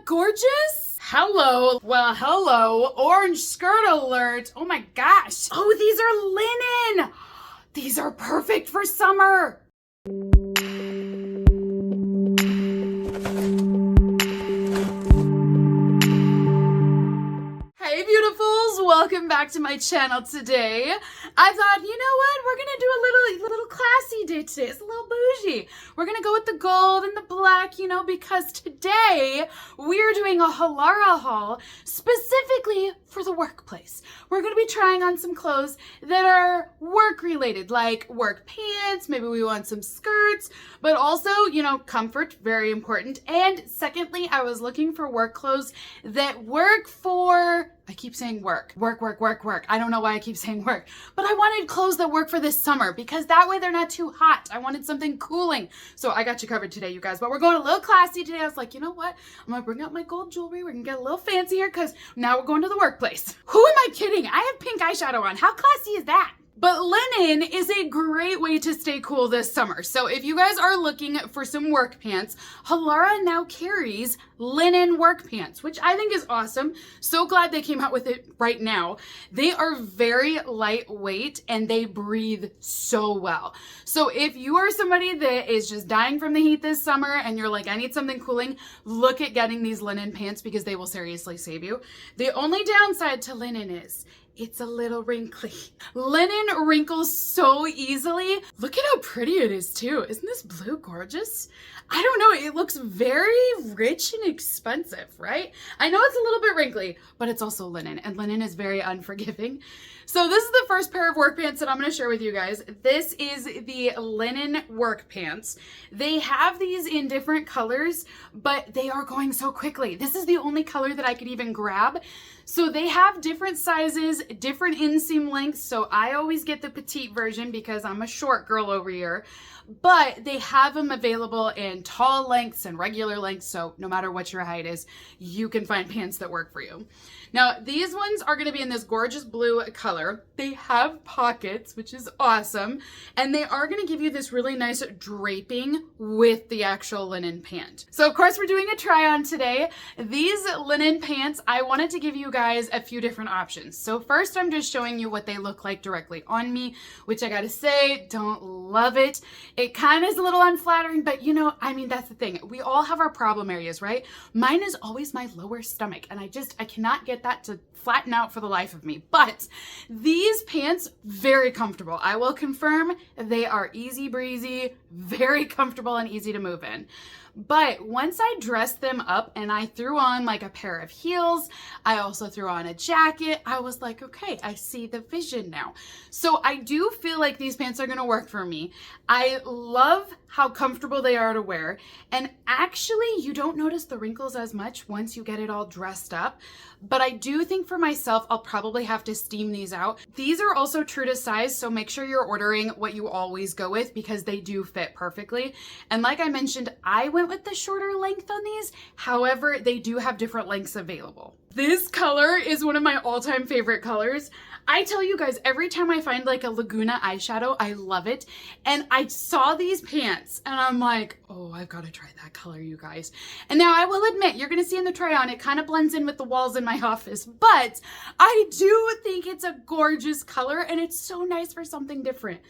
gorgeous? Hello. Well, hello. Orange skirt alert. Oh my gosh. Oh, these are linen. These are perfect for summer. Hey beautifuls, welcome back to my channel today. I thought, you know what, we're gonna do a little classy day today. It's a little bougie. We're gonna go with the gold and the black, you know, because today we're doing a Halara haul specifically for the workplace. We're gonna be trying on some clothes that are work related, like work pants, maybe we want some skirts, but also, you know, comfort, very important. And secondly, I was looking for work clothes that work for, I keep saying work. I don't know why I keep saying work, but I wanted clothes that work for this summer because that way they're not too hot. I wanted something cooling. So I got you covered today, you guys, but we're going a little classy today. I was like, you know what? I'm gonna bring out my gold jewelry. We're gonna get a little fancier because now we're going to the workplace. Who am I kidding? I have pink eyeshadow on. How classy is that? But linen is a great way to stay cool this summer. So if you guys are looking for some work pants, Halara now carries linen work pants, which I think is awesome. So glad they came out with it right now. They are very lightweight and they breathe so well. So if you are somebody that is just dying from the heat this summer and you're like, I need something cooling, look at getting these linen pants because they will seriously save you. The only downside to linen is it's a little wrinkly. Linen wrinkles so easily. Look at how pretty it is too. Isn't this blue gorgeous? I don't know, it looks very rich and expensive, right? I know it's a little bit wrinkly, but it's also linen, and linen is very unforgiving. So this is the first pair of work pants that I'm gonna share with you guys. This is the linen work pants. They have these in different colors, but they are going so quickly. This is the only color that I could even grab. So they have different sizes, different inseam lengths. So I always get the petite version because I'm a short girl over here, but they have them available in tall lengths and regular lengths. So no matter what your height is, you can find pants that work for you. Now, these ones are gonna be in this gorgeous blue color. They have pockets, which is awesome. And they are gonna give you this really nice draping with the actual linen pant. So of course we're doing a try on today. These linen pants, I wanted to give you guys a few different options. So first I'm just showing you what they look like directly on me, which I gotta say, don't love it. It kind of is a little unflattering, but you know, I mean, that's the thing. We all have our problem areas, right? Mine is always my lower stomach, and I cannot get that to flatten out for the life of me. But these pants, very comfortable. I will confirm they are easy breezy, very comfortable and easy to move in. But once I dressed them up and I threw on like a pair of heels, I also threw on a jacket, I was like, okay, I see the vision now. So I do feel like these pants are gonna work for me. I love how comfortable they are to wear. And actually, you don't notice the wrinkles as much once you get it all dressed up. But I do think for myself, I'll probably have to steam these out. These are also true to size, so make sure you're ordering what you always go with because they do fit perfectly. And like I mentioned, I went with the shorter length on these. However, they do have different lengths available. This color is one of my all-time favorite colors. I tell you guys, every time I find like a Laguna eyeshadow, I love it. And I saw these pants and I'm like, oh, I've got to try that color, you guys. And now I will admit, you're going to see in the try on, it kind of blends in with the walls in my office, but I do think it's a gorgeous color and it's so nice for something different.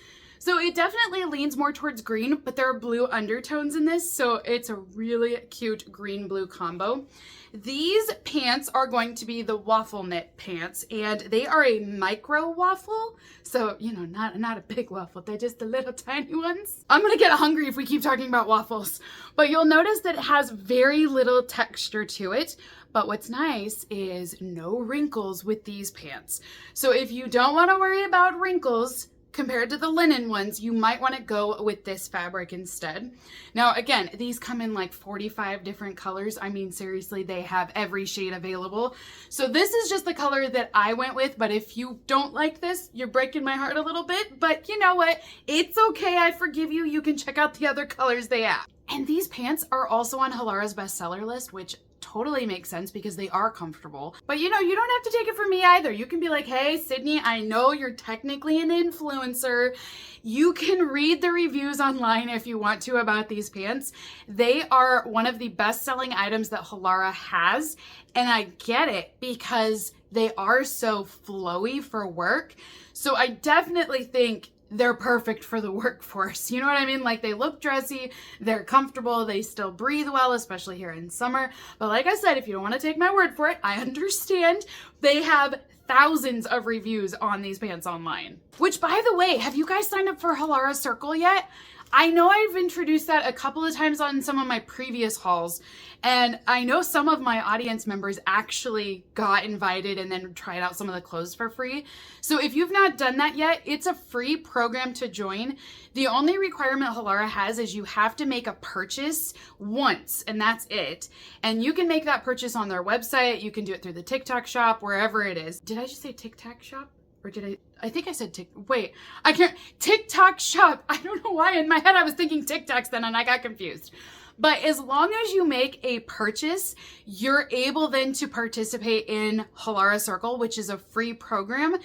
So it definitely leans more towards green, but there are blue undertones in this, so it's a really cute green-blue combo. These pants are going to be the waffle knit pants, and they are a micro waffle. So, you know, not a big waffle, they're just the little tiny ones. I'm gonna get hungry if we keep talking about waffles, but you'll notice that it has very little texture to it. But what's nice is no wrinkles with these pants. So if you don't wanna worry about wrinkles, compared to the linen ones, you might want to go with this fabric instead. Now, again, these come in like 45 different colors. I mean, seriously, they have every shade available. So this is just the color that I went with, but if you don't like this, you're breaking my heart a little bit, but you know what? It's okay. I forgive you. You can check out the other colors they have. And these pants are also on Halara's bestseller list, which totally makes sense because they are comfortable. But you know, you don't have to take it from me either. You can be like, hey, Sydney, I know you're technically an influencer. You can read the reviews online if you want to about these pants. They are one of the best-selling items that Halara has, and I get it because they are so flowy for work. So I definitely think they're perfect for the workforce. You know what I mean? Like, they look dressy, they're comfortable, they still breathe well, especially here in summer. But like I said, if you don't want to take my word for it, I understand. They have thousands of reviews on these pants online. Which, by the way, have you guys signed up for Halara Circle yet? I know I've introduced that a couple of times on some of my previous hauls, and I know some of my audience members actually got invited and then tried out some of the clothes for free. So if you've not done that yet, it's a free program to join. The only requirement Halara has is you have to make a purchase once, and that's it. And you can make that purchase on their website. You can do it through the TikTok shop, wherever it is. Did I just say TikTok shop? Or did I think I said wait, I can't, TikTok shop. I don't know why in my head I was thinking TikToks then and I got confused. But as long as you make a purchase, you're able then to participate in Halara Circle, which is a free program.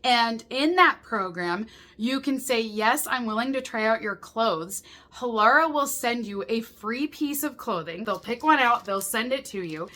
And in that program, you can say, yes, I'm willing to try out your clothes. Halara will send you a free piece of clothing. They'll pick one out, they'll send it to you.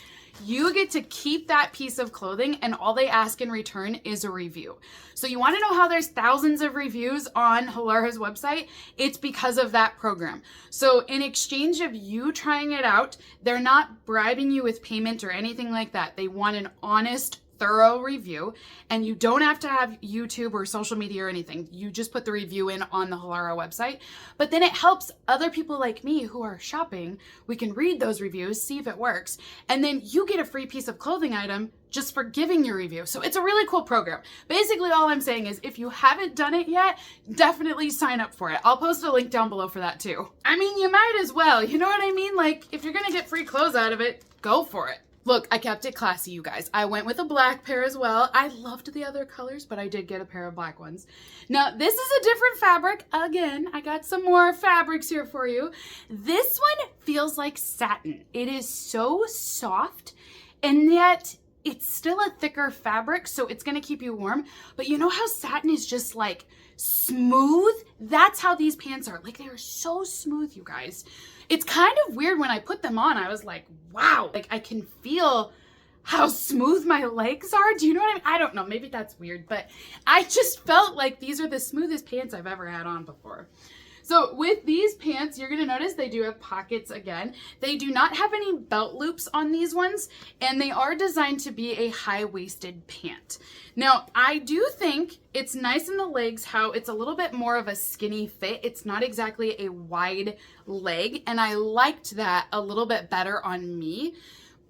You get to keep that piece of clothing, and all they ask in return is a review. So you want to know how there's thousands of reviews on Halara's website? It's because of that program. So in exchange of you trying it out, they're not bribing you with payment or anything like that. They want an honest, thorough review, and you don't have to have YouTube or social media or anything. You just put the review in on the Halara website, but then it helps other people like me who are shopping. We can read those reviews, see if it works, and then you get a free piece of clothing item just for giving your review. So it's a really cool program. Basically, all I'm saying is if you haven't done it yet, definitely sign up for it. I'll post a link down below for that too. I mean, you might as well, you know what I mean? Like, if you're gonna get free clothes out of it, go for it. Look, I kept it classy, you guys. I went with a black pair as well. I loved the other colors, but I did get a pair of black ones. Now, this is a different fabric. Again, I got some more fabrics here for you. This one feels like satin. It is so soft, and yet it's still a thicker fabric, so it's gonna keep you warm. But you know how satin is just like smooth? That's how these pants are. Like, they are so smooth, you guys. It's kind of weird when I put them on. I was like, wow, like I can feel how smooth my legs are. Do you know what I mean? I don't know, maybe that's weird, but I just felt like these are the smoothest pants I've ever had on before. So with these pants, you're gonna notice they do have pockets again. They do not have any belt loops on these ones, and they are designed to be a high-waisted pant. Now, I do think it's nice in the legs how it's a little bit more of a skinny fit. It's not exactly a wide leg, and I liked that a little bit better on me.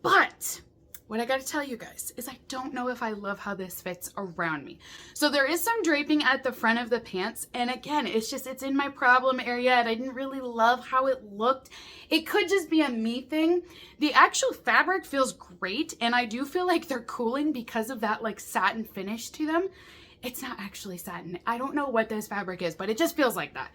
But what I gotta tell you guys is I don't know if I love how this fits around me. So there is some draping at the front of the pants, and again, it's in my problem area, and I didn't really love how it looked. It could just be a me thing. The actual fabric feels great, and I do feel like they're cooling because of that like satin finish to them. It's not actually satin. I don't know what this fabric is, but it just feels like that.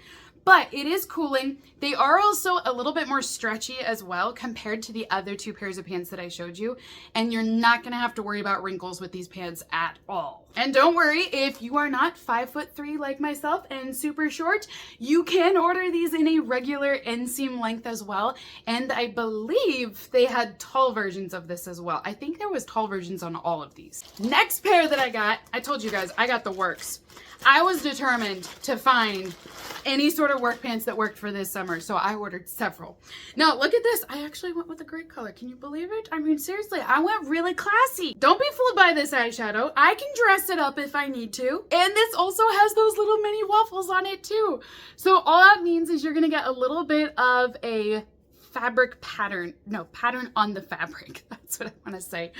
But it is cooling. They are also a little bit more stretchy as well compared to the other two pairs of pants that I showed you. And you're not gonna have to worry about wrinkles with these pants at all. And don't worry, if you are not 5'3" like myself and super short, you can order these in a regular inseam length as well. And I believe they had tall versions of this as well. I think there was tall versions on all of these. Next pair that I got, I told you guys, I got the works. I was determined to find any sort of work pants that worked for this summer, so I ordered several. Now, look at this. I actually went with a gray color. Can you believe it? I mean, seriously, I went really classy. Don't be fooled by this eyeshadow. I can dress it up if I need to. And this also has those little mini waffles on it too. So all that means is you're gonna get a little bit of a fabric pattern, no, pattern on the fabric. That's what I want to say.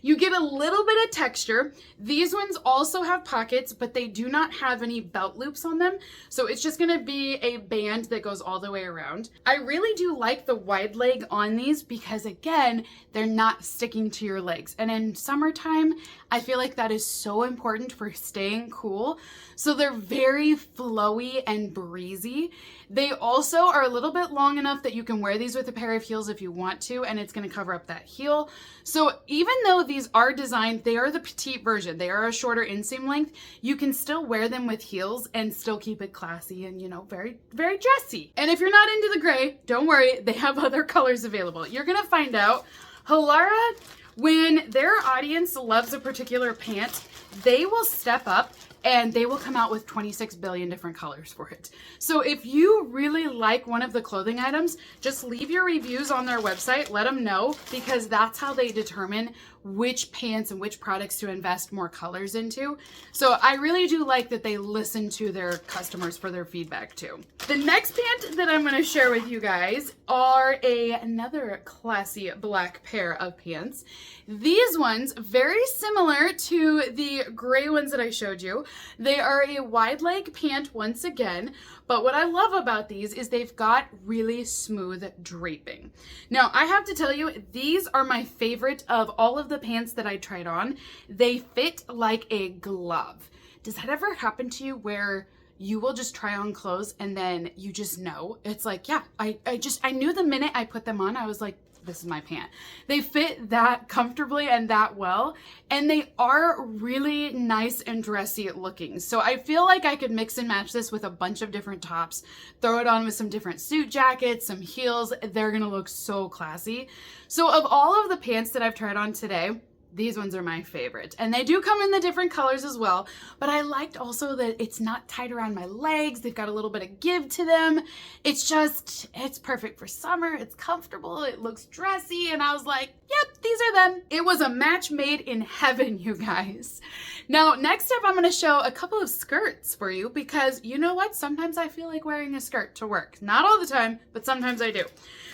You get a little bit of texture. These ones also have pockets, but they do not have any belt loops on them. So it's just going to be a band that goes all the way around. I really do like the wide leg on these because again, they're not sticking to your legs. And in summertime, I feel like that is so important for staying cool. So they're very flowy and breezy. They also are a little bit long enough that you can wear these with with a pair of heels if you want to, and it's going to cover up that heel. So even though these are designed, they are the petite version, they are a shorter inseam length, you can still wear them with heels and still keep it classy and, you know, very, very dressy. And if you're not into the gray, don't worry, they have other colors available. You're going to find out. Halara, when their audience loves a particular pant, they will step up and they will come out with 26 billion different colors for it. So if you really like one of the clothing items, just leave your reviews on their website, let them know, because that's how they determine which pants and which products to invest more colors into. So I really do like that they listen to their customers for their feedback too. The next pant that I'm gonna share with you guys are another classy black pair of pants. These ones, very similar to the gray ones that I showed you. They are a wide leg pant once again, but what I love about these is they've got really smooth draping. Now, I have to tell you, these are my favorite of all of the pants that I tried on. They fit like a glove. Does that ever happen to you where you will just try on clothes and then you just know? It's like, yeah, I knew the minute I put them on, I was like, this is my pant. They fit that comfortably and that well, and they are really nice and dressy looking. So I feel like I could mix and match this with a bunch of different tops, throw it on with some different suit jackets, some heels. They're gonna look so classy. So of all of the pants that I've tried on today, these ones are my favorite, and they do come in the different colors as well, but I liked also that it's not tight around my legs. They've got a little bit of give to them. It's perfect for summer. It's comfortable. It looks dressy, and I was like, yep, these are them. It was a match made in heaven, you guys. Now, next up, I'm going to show a couple of skirts for you, because you know what? Sometimes I feel like wearing a skirt to work. Not all the time, but sometimes I do.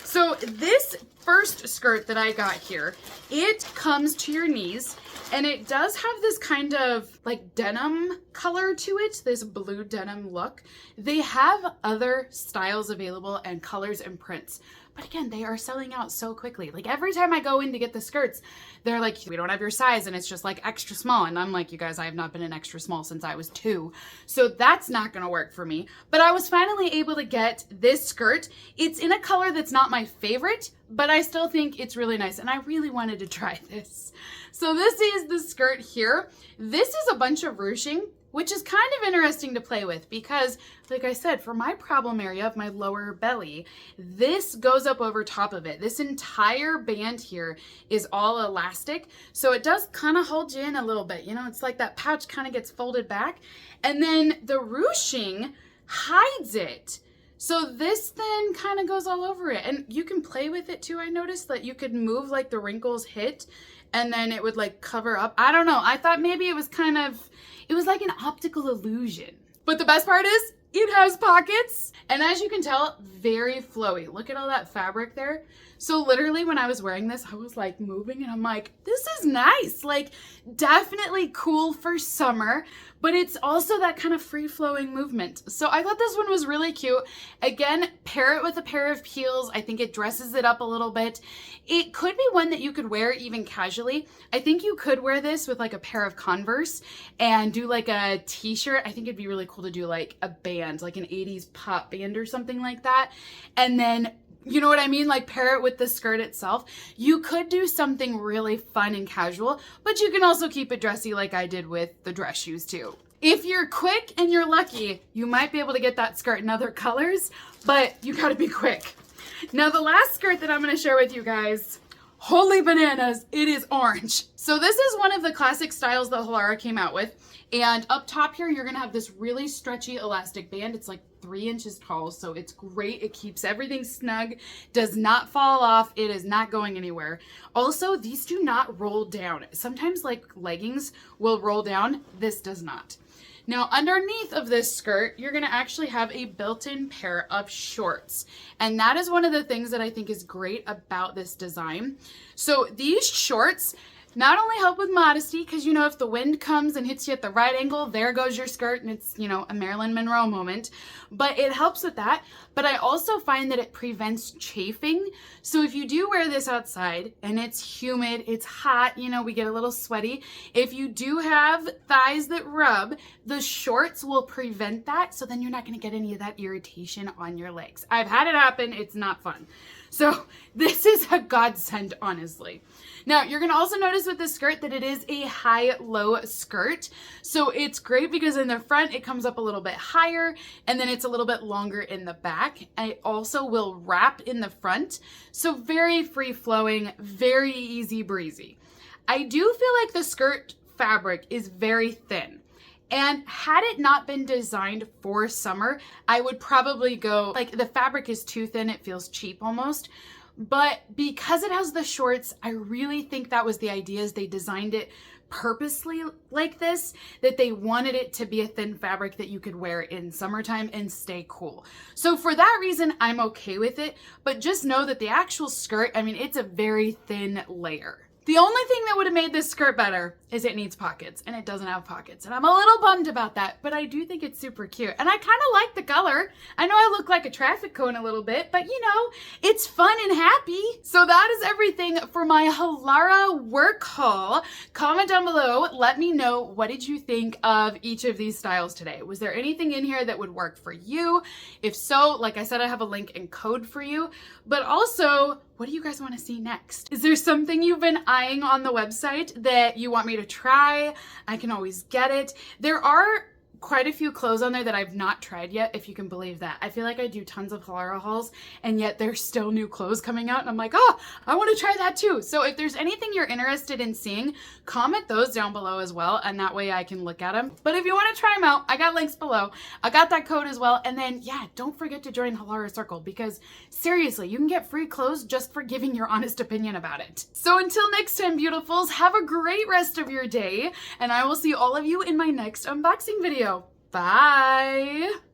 So this first skirt that I got here, it comes to your knees, and it does have this kind of like denim color to it, this blue denim look. They have other styles available and colors and prints, but again, they are selling out so quickly. Like every time I go in to get the skirts, they're like, we don't have your size, and it's just like extra small. And I'm like, you guys, I have not been an extra small since I was 2. So that's not gonna work for me. But I was finally able to get this skirt. It's in a color that's not my favorite, but I still think it's really nice, and I really wanted to try this. So this is the skirt here. This is a bunch of ruching, which is kind of interesting to play with because, like I said, for my problem area of my lower belly, this goes up over top of it. This entire band here is all elastic, so it does kind of hold you in a little bit. You know, it's like that pouch kind of gets folded back, and then the ruching hides it. So this then kind of goes all over it, and you can play with it too. I noticed that you could move like the wrinkles hit, and then it would like cover up. I don't know. I thought maybe it was like an optical illusion. But the best part is it has pockets, and as you can tell, very flowy. Look at all that fabric there. So literally when I was wearing this, I was like moving, and I'm like, this is nice. Like definitely cool for summer, but it's also that kind of free-flowing movement. So I thought this one was really cute. Again, pair it with a pair of heels. I think it dresses it up a little bit. It could be one that you could wear even casually. I think you could wear this with like a pair of Converse and do like a t-shirt. I think it'd be really cool to do like a band, like an 80s pop band or something like that. And then, you know what I mean? Like pair it with the skirt itself. You could do something really fun and casual, but you can also keep it dressy like I did with the dress shoes too. If you're quick and you're lucky, you might be able to get that skirt in other colors, but you gotta be quick. Now the last skirt that I'm gonna share with you guys, holy bananas, it is orange. So this is one of the classic styles that Halara came out with. And up top here, you're gonna have this really stretchy elastic band. It's like 3 inches tall, so it's great. It keeps everything snug, does not fall off. It is not going anywhere. Also, these do not roll down. Sometimes like leggings will roll down. This does not. Now, underneath of this skirt, you're gonna actually have a built-in pair of shorts. And that is one of the things that I think is great about this design. So these shorts not only help with modesty, because you know, if the wind comes and hits you at the right angle, there goes your skirt, and it's, you know, a Marilyn Monroe moment, but it helps with that. But I also find that it prevents chafing. So if you do wear this outside and it's humid, it's hot, you know, we get a little sweaty. If you do have thighs that rub, the shorts will prevent that. So then you're not going to get any of that irritation on your legs. I've had it happen. It's not fun. So this is a godsend, honestly. Now, you're going to also notice with this skirt that it is a high-low skirt. So it's great because in the front, it comes up a little bit higher, and then it's a little bit longer in the back. I also will wrap in the front. So very free-flowing, very easy breezy. I do feel like the skirt fabric is very thin. And had it not been designed for summer, I would probably go, like, the fabric is too thin, it feels cheap almost. But because it has the shorts, I really think that was the idea, is they designed it purposely like this, that they wanted it to be a thin fabric that you could wear in summertime and stay cool. So for that reason, I'm okay with it, but just know that the actual skirt, I mean, it's a very thin layer. The only thing that would have made this skirt better is it needs pockets, and it doesn't have pockets. And I'm a little bummed about that, but I do think it's super cute. And I kind of like the color. I know I look like a traffic cone a little bit, but you know, it's fun and happy. So that is everything for my Halara work haul. Comment down below. Let me know, what did you think of each of these styles today? Was there anything in here that would work for you? If so, like I said, I have a link and code for you. But also, what do you guys want to see next? Is there something you've been eyeing on the website that you want me to try? I can always get it. There are quite a few clothes on there that I've not tried yet, if you can believe that. I feel like I do tons of Halara hauls, and yet there's still new clothes coming out, and I'm like, oh, I want to try that too. So if there's anything you're interested in seeing, comment those down below as well, and that way I can look at them. But if you want to try them out, I got links below. I got that code as well. And then, yeah, don't forget to join Halara Circle, because seriously, you can get free clothes just for giving your honest opinion about it. So until next time, beautifuls, have a great rest of your day, and I will see all of you in my next unboxing video. Bye!